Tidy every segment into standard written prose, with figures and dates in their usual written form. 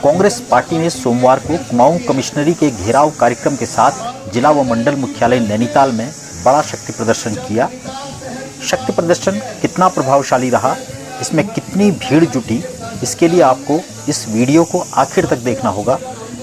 Congress party ने सोमवार को कुमाऊं कमिश्नरी के घेराव कार्यक्रम के साथ जिला व मंडल मुख्यालय नैनीताल में बड़ा शक्ति प्रदर्शन किया। शक्ति प्रदर्शन कितना प्रभावशाली रहा, इसमें कितनी भीड़ जुटी, इसके लिए आपको इस वीडियो को आखिर तक देखना होगा।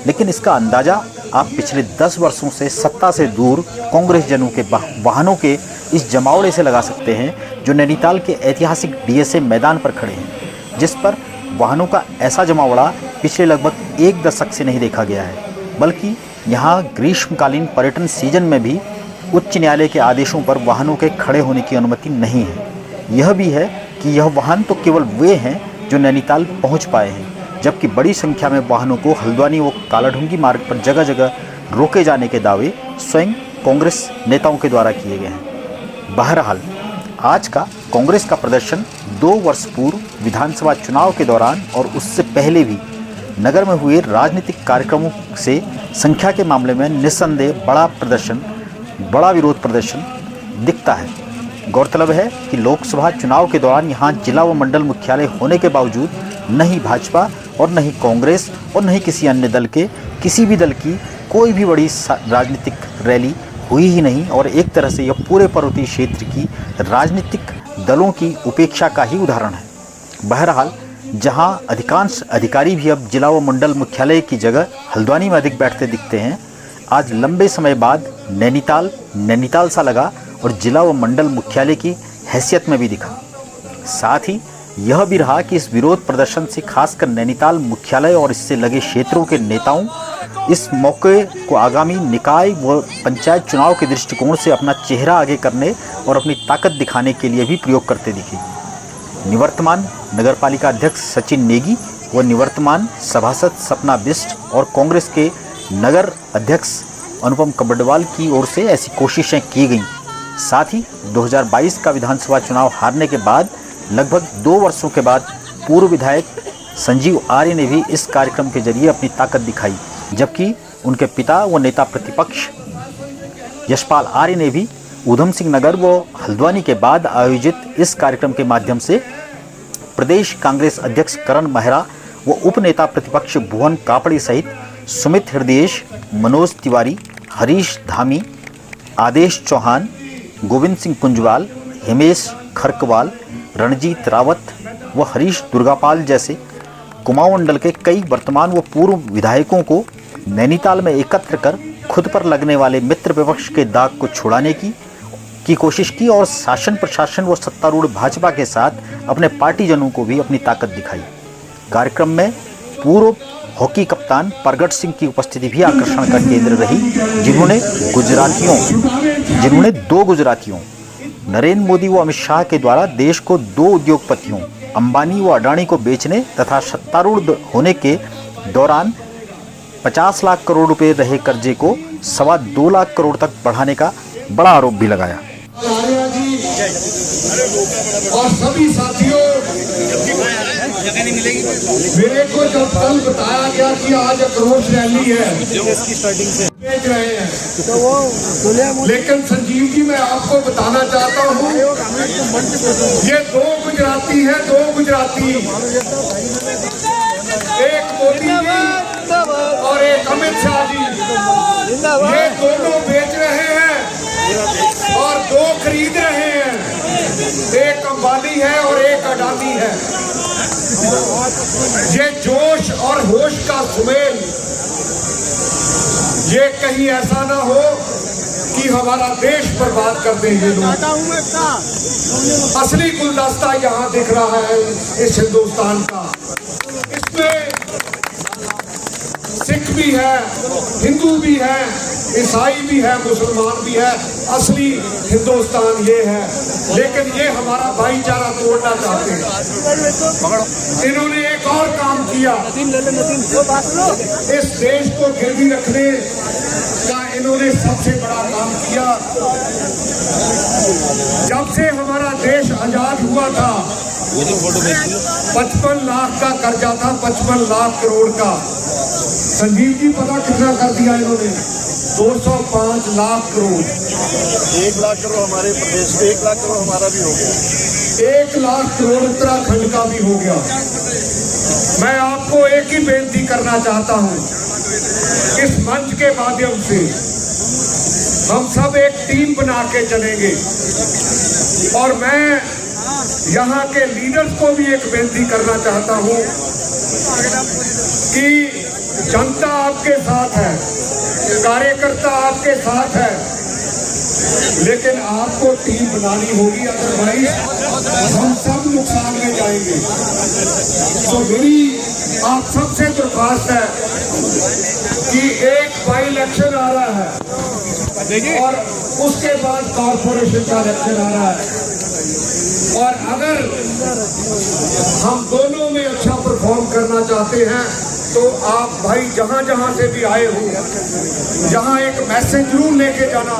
लेकिन इसका अंदाज़ा आप पिछले 10 वर्षों से सत्ता से दूर कांग्रेस जनों के वाहनों के इस जमावड़े से लगा सकते हैं जो नैनीताल के ऐतिहासिक डीएसए मैदान पर खड़े हैं, जिस पर वाहनों का ऐसा जमावड़ा पिछले लगभग 1 दशक से नहीं देखा गया है। बल्कि यहाँ ग्रीष्मकालीन पर्यटन सीजन में भी उच्च न्यायालय के आदेशों पर वाहनों के खड़े होने की अनुमति नहीं है। यह भी है कि यह वाहन तो केवल वे हैं जो नैनीताल पहुँच पाए हैं, जबकि बड़ी संख्या में वाहनों को हल्द्वानी व कालाढूंगी मार्ग पर जगह जगह रोके जाने के दावे स्वयं कांग्रेस नेताओं के द्वारा किए गए हैं। बहरहाल आज का कांग्रेस का प्रदर्शन 2 वर्ष पूर्व विधानसभा चुनाव के दौरान और उससे पहले भी नगर में हुए राजनीतिक कार्यक्रमों से संख्या के मामले में निस्संदेह बड़ा विरोध प्रदर्शन दिखता है। गौरतलब है कि लोकसभा चुनाव के दौरान यहाँ जिला व मंडल मुख्यालय होने के बावजूद न ही भाजपा और न ही कांग्रेस और न ही किसी भी दल की कोई भी बड़ी राजनीतिक रैली हुई ही नहीं, और एक तरह से यह पूरे पर्वतीय क्षेत्र की राजनीतिक दलों की उपेक्षा का ही उदाहरण है। बहरहाल जहां अधिकांश अधिकारी भी अब जिला व मंडल मुख्यालय की जगह हल्द्वानी में अधिक बैठते दिखते हैं, आज लंबे समय बाद नैनीताल सा लगा और जिला व मंडल मुख्यालय की हैसियत में भी दिखा। साथ ही यह भी रहा कि इस विरोध प्रदर्शन से खासकर नैनीताल मुख्यालय और इससे लगे क्षेत्रों के नेताओं इस मौके को आगामी निकाय व पंचायत चुनाव के दृष्टिकोण से अपना चेहरा आगे करने और अपनी ताकत दिखाने के लिए भी प्रयोग करते दिखे। निवर्तमान नगरपालिका अध्यक्ष सचिन नेगी व निवर्तमान सभासद सपना बिष्ट और कांग्रेस के नगर अध्यक्ष अनुपम कबड्डवाल की ओर से ऐसी कोशिशें की गईं। साथ ही 2022 का विधानसभा चुनाव हारने के बाद लगभग 2 वर्षों के बाद पूर्व विधायक संजीव आर्य ने भी इस कार्यक्रम के जरिए अपनी ताकत दिखाई, जबकि उनके पिता व नेता प्रतिपक्ष यशपाल आर्य ने भी ऊधम सिंह नगर व हल्द्वानी के बाद आयोजित इस कार्यक्रम के माध्यम से प्रदेश कांग्रेस अध्यक्ष करण मेहरा व उप नेता प्रतिपक्ष भुवन कापड़ी सहित सुमित हृदयेश, मनोज तिवारी, हरीश धामी, आदेश चौहान, गोविंद सिंह कुंजवाल, हिमेश खरकवाल, रणजीत रावत व हरीश दुर्गापाल जैसे कुमाऊं मंडल के कई वर्तमान व पूर्व विधायकों को नैनीताल में एकत्र कर खुद पर लगने वाले मित्र विपक्ष के दाग को छुड़ाने की कोशिश की और शासन प्रशासन व सत्तारूढ़ भाजपा के साथ अपने पार्टीजनों को भी अपनी ताकत दिखाई। कार्यक्रम में पूर्व हॉकी कप्तान प्रगट सिंह की उपस्थिति भी आकर्षण का केंद्र रही, जिन्होंने 2 गुजरातियों नरेंद्र मोदी व अमित शाह के द्वारा देश को 2 उद्योगपतियों अंबानी व अडानी को बेचने तथा सत्तारूढ़ होने के दौरान 50 लाख करोड़ रुपए रहे कर्जे को 2.25 लाख करोड़ तक बढ़ाने का बड़ा आरोप भी लगाया। और सभी साथियों, मेरे को जब कल बताया गया कि आज आक्रोश रैली है बेच रहे हैं, लेकिन संजीव जी मैं आपको बताना चाहता हूँ, ये 2 गुजराती हैं, 2 गुजराती, एक मोदी जी और एक अमित शाह जी, ये दोनों बेच रहे हैं और 2 खरीद रहे हैं, एक अंबानी है और एक अडानी है। ये जोश और होश का सुमेल, ये कहीं ऐसा ना हो कि हमारा देश बर्बाद कर दें ये लोग। असली गुलदस्ता यहाँ दिख रहा है इस हिंदुस्तान का। इसमें सिख भी है, हिंदू भी है, ईसाई भी है, मुसलमान भी है। असली हिंदुस्तान ये है, लेकिन ये हमारा भाईचारा तोड़ना चाहते हैं। इन्होंने एक और काम किया, इस देश को गिरवी रखने का इन्होंने सबसे बड़ा काम किया। जब से हमारा देश आजाद हुआ था 55 लाख का कर्जा था, 55 लाख करोड़ का। संजीव जी पता कितना कर दिया इन्होंने? 205 लाख करोड़। 1 लाख करोड़ हमारे प्रदेश में, 1 लाख करोड़ हमारा भी हो गया, 1 लाख करोड़ उत्तराखंड का भी हो गया। मैं आप आपको एक ही बेनती करना चाहता हूं, इस मंच के माध्यम से हम सब एक टीम बना के चलेंगे। और मैं यहाँ के लीडर्स को भी एक बेनती करना चाहता हूँ कि जनता आपके साथ है, कार्यकर्ता आपके साथ है, लेकिन आपको टीम बनानी होगी, अदरवाइज हम सब नुकसान में जाएंगे। तो मेरी आप सबसे दरख्वास्त है कि एक बाई इलेक्शन आ रहा है और उसके बाद कॉर्पोरेशन का इलेक्शन आ रहा है, और अगर हम दोनों में अच्छा परफॉर्म करना चाहते हैं तो आप भाई जहां जहां से भी आए हो, जहां एक मैसेज जरूर लेके जाना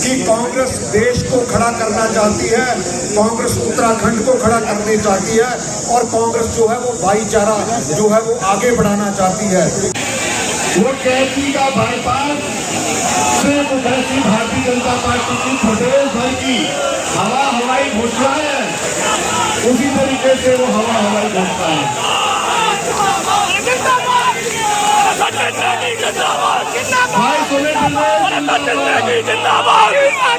कि कांग्रेस देश को खड़ा करना चाहती है, कांग्रेस उत्तराखंड को खड़ा करनी चाहती है, और कांग्रेस जो है वो भाईचारा जो है वो आगे बढ़ाना चाहती है। वो कैदी का बाईपास सिर्फ वैसी भारतीय जनता पार्टी की प्रदेश भर की हवाई घोषणा है, उसी तरीके से वो हवाई घोषणा है। भाई सुने जगाने के लिए हमारे बीच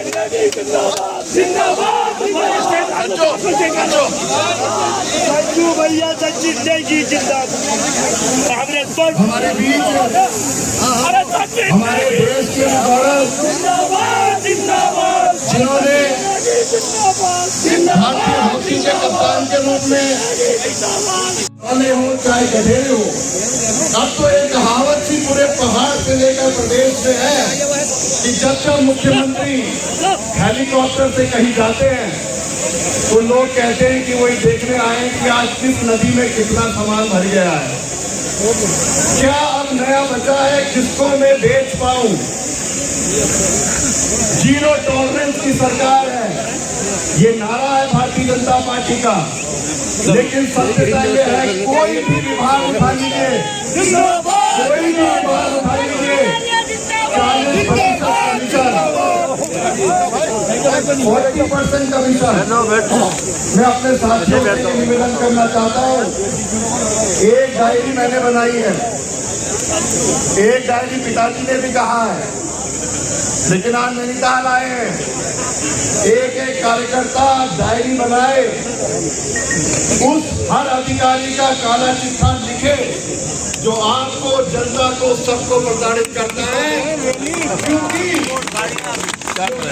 हमारे देश सच्चू भैया सचिन जय जी जिंदाबाद। हमारे बीच हमारे देश के गौरव जिन्होंने भारतीय हॉकी के कप्तान के रूप में वाले हो चाहे गधेरे हो, अब तो एक कहावत सी पूरे पहाड़ से लेकर प्रदेश में है कि जब जब मुख्यमंत्री हेलीकॉप्टर से कहीं जाते हैं तो लोग कहते हैं कि वही देखने आए कि आज किस नदी में कितना सामान भर गया है, क्या अब नया बचा है जिसको मैं बेच पाऊं। जीरो टॉलरेंस की सरकार है, ये नारा है भारतीय जनता पार्टी का, लेकिन सत्यता यह है कोई भी विभाग उठा लीजिए, कोई भी विभाग उठा लीजिए, 40% कमीशन। मैं अपने साथियों से निवेदन करना चाहता हूँ, एक डायरी मैंने बनाई है, एक डायरी पिताजी ने भी कहा है, लेकिन आज नैनीताल आए हैं, एक एक कार्यकर्ता डायरी बनाए, उस हर अधिकारी का काला चिट्ठा लिखे जो आपको, जनता को, सबको प्रताड़ित करता है, क्योंकि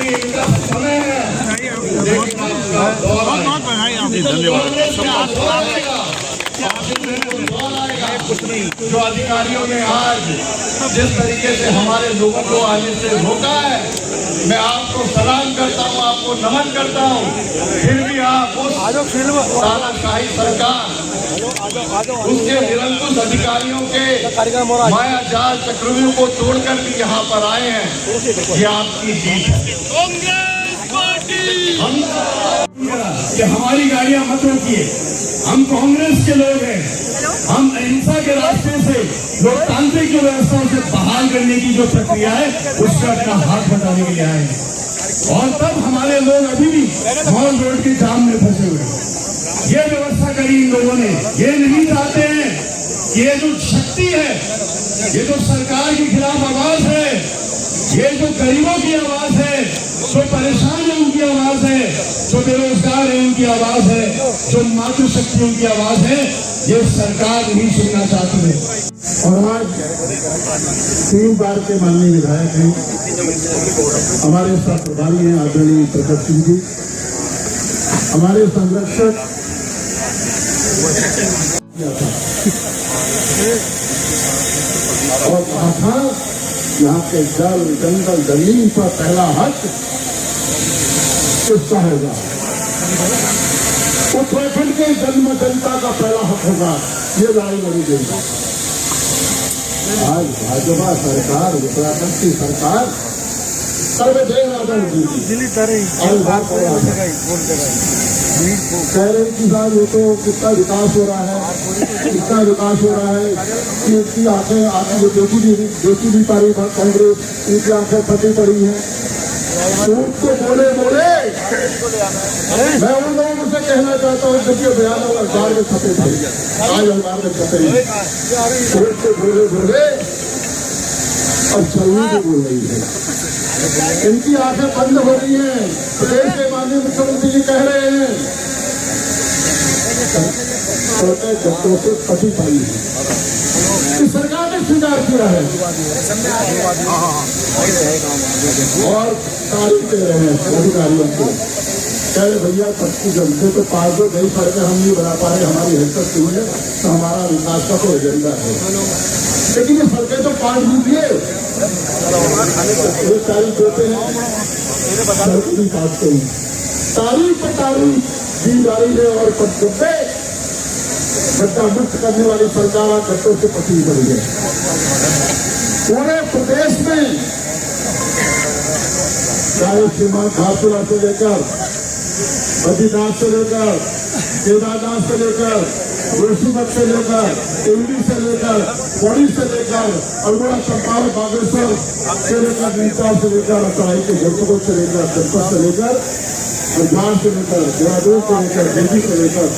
इनका समय है, लेकिन आपका दौर आएगा। जो अधिकारियों ने आज जिस तरीके से हमारे लोगों को आने से रोका है, मैं आपको सलाम करता हूँ, आपको नमन करता हूँ। फिर भी आप उस तानाशाही सरकार, उसके निरंकुश अधिकारियों के माया जाल चक्रव्यूह को तोड़कर भी यहाँ पर आए हैं, ये आपकी जीत है। कि हमारी गाड़ियां मत रोकिए, हम कांग्रेस के लोग हैं, हम अहिंसा के रास्ते से लोकतांत्रिक जो व्यवस्था उसे बहाल करने की जो प्रक्रिया है उसका अपना हाथ बटाने के लिए आए हैं। और तब हमारे लोग अभी भी मॉल रोड के जाम में फंसे हुए हैं। ये व्यवस्था करी इन लोगों ने। ये नहीं चाहते हैं कि ये जो शक्ति है, ये जो सरकार के खिलाफ आवाज है, ये जो गरीबों की आवाज है, जो परेशान है उनकी आवाज है, जो बेरोजगार है उनकी आवाज है, जो मातृशक्ति उनकी आवाज है, ये सरकार नहीं सुनना चाहती है। और आज 3 बार के माननीय विधायक हैं, हमारे साथ प्रभारी हैं आदरणीय प्रकट सिंह जी, हमारे संरक्षक और कहा था यहाँ के जल जंगल जमीन पर पहला हक किसका होगा? उत्तराखंड के जन्म जनता का पहला हक होगा। ये लड़ाई लड़ी गई। आज भाजपा सरकार, उत्तराखंड की सरकार सर्वजन कह रहे कि साहब ये तो कितना विकास हो रहा है, कितना विकास हो रहा है कि इसकी आंखें देखी नहीं पा रही कांग्रेस, इनकी आंखें फटी पड़ी हैं। तो बोले मैं उन लोगों से कहना चाहता हूँ जब ये बयान अखबार में छपे थे, आज अखबार में छपे तो बोले और चलनी भी बोल रही है। इनकी आंखें बंद हो रही हैं। प्रदेश के माननीय मुख्यमंत्री जी कह रहे हैं छोटे बच्चों से फटी पड़ी है। इस सरकार ने स्वीकार किया है और तारीफ दे रहे हैं अधिकारियों को। कह रहे भैया 25 घंटे तो 5 नहीं पढ़ के हम नहीं बना पा रहे, हमारी हैसियत नहीं है, तो हमारा विकास का कोई एजेंडा है। लेकिन ये सड़कें तो 5 दीजिए, ये तारीफ देते हैं, सड़क भी काटते हैं। तारीफ पर तारीफ दी जा रही है और गड्ढे गड्ढा मुक्त करने वाली सरकार गड्ढों से पटी पड़ी है। पूरे प्रदेश में चाहे सीमा घाटपुरा से लेकर बद्रीनाथ से लेकर केदारनाथ से लेकर जोशीमठ से लेकर टिवली से लेकर पौड़ी से लेकर अल्मोड़ा चंपारण बागेश्वर से लेकर नीचा से लेकर अतराई के जनपदों से लेकर जनपद से लेकर पंजाब से लेकर देहरादून से लेकर दिल्ली से लेकर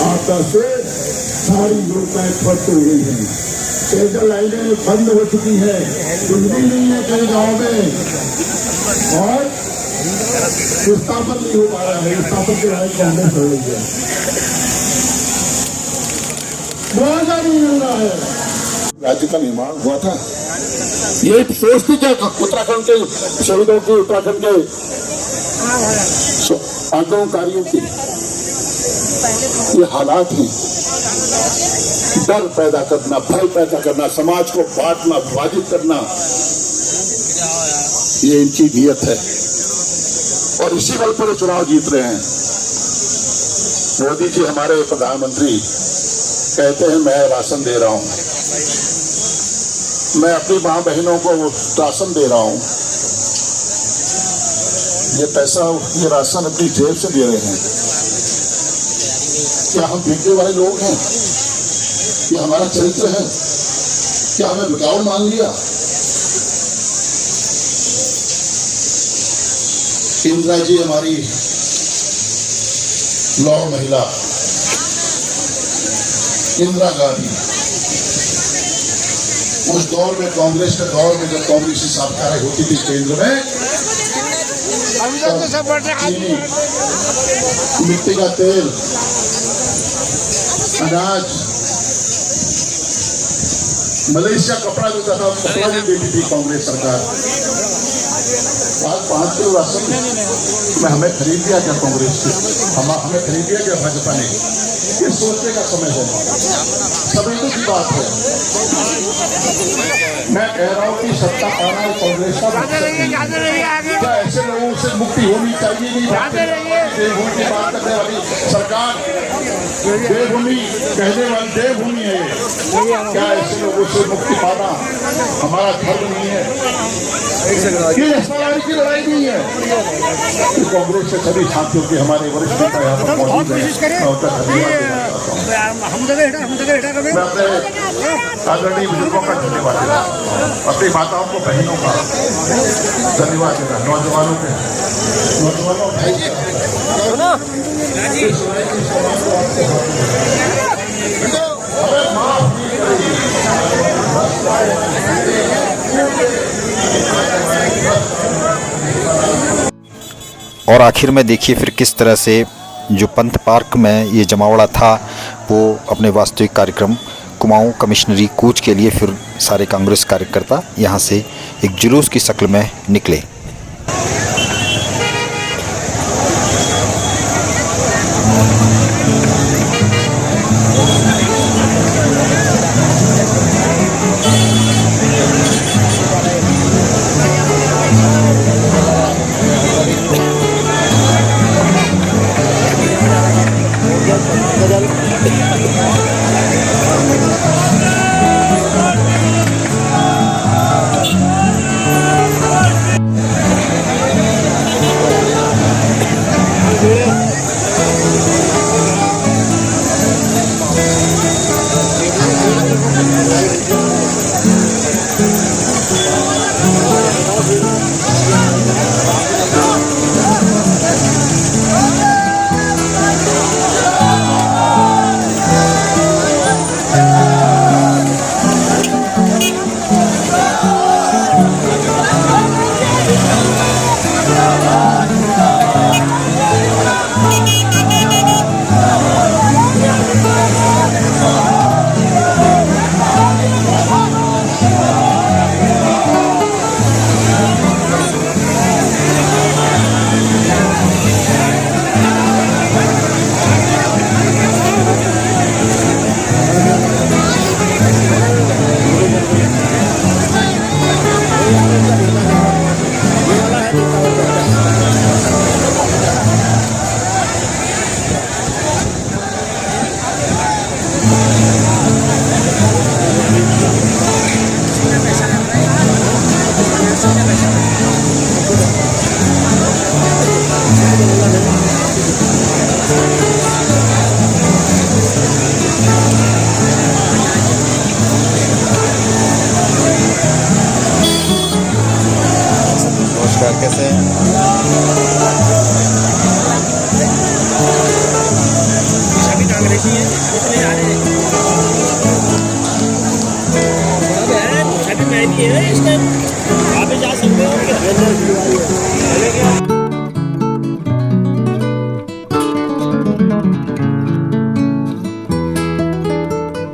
आपदा से सारी योजनाएं ठप हो गई हैं। पेयजल लाइनें बंद हो चुकी है, बिजली नहीं है कई गाँव में और विस्थापन नहीं हो पा रहा है। विस्थापन की राय कांग्रेस हो रही है, मुआवजा नहीं मिल रहा है। राज्य का निर्माण हुआ था, ये सोचती क्या उत्तराखंड के शहीदों की, उत्तराखंड के आंदोलनकारियों की ये हालात हैं। डर पैदा करना, भय पैदा करना, समाज को बांटना, विभाजित करना, ये इनकी नीयत है और इसी बल पर चुनाव जीत रहे हैं। मोदी जी हमारे प्रधानमंत्री कहते हैं मैं राशन दे रहा हूं, मैं अपनी मां बहनों को राशन दे रहा हूं। ये पैसा, ये राशन अपनी जेब से दे रहे हैं। क्या हम बिकने वाले लोग हैं? ये हमारा चरित्र है? क्या हमें बिकाऊ मान लिया? इंदिरा जी हमारी लौह महिला इंदिरा गांधी, उस दौर में, कांग्रेस के दौर में, जब कांग्रेस की सरकारें होती थी केंद्र में, चीनी, मिट्टी का तेल, अनाज, मलेशिया कपड़ा देता था, कपड़ा भी देती थी कांग्रेस सरकार। आज 5 किलो राशन में हमें खरीद लिया क्या कांग्रेस से? हमें खरीद लिया क्या भाजपा ने? ये सोचने का समय है, समझने की बात है। मैं कह रहा हूँ कि सत्ता पाना कांग्रेस का मकसद नहीं। क्या ऐसे लोगों से मुक्ति होनी चाहिए? देवभूमि की बात करने वाली सरकार, देवभूमि कहने वाली देवभूमि है। क्या ऐसे लोगों से मुक्ति पाना हमारा धर्म नहीं है? ये सवाल की लड़ाई नहीं है। कांग्रेस से सभी साथियों के हमारे वरिष्ठ नेता यहाँ पर मौजूद हैं। मैं अपने आदरणीय बुजुर्गों का धन्यवाद देता हूँ, अपनी माताओं को, बहनों का धन्यवाद देता, नौजवानों भाई आखिर में देखिए फिर किस तरह से जो पंत पार्क में ये जमावड़ा था वो अपने वास्तविक कार्यक्रम कुमाऊं कमिश्नरी कूच के लिए फिर सारे कांग्रेस कार्यकर्ता यहाँ से एक जुलूस की शक्ल में निकले। नमस्कार, कैसे हैं? सभी कांग्रेसी हैं, जितने आ रहे हैं। सब है, सभी मैं भी है इस टाइम।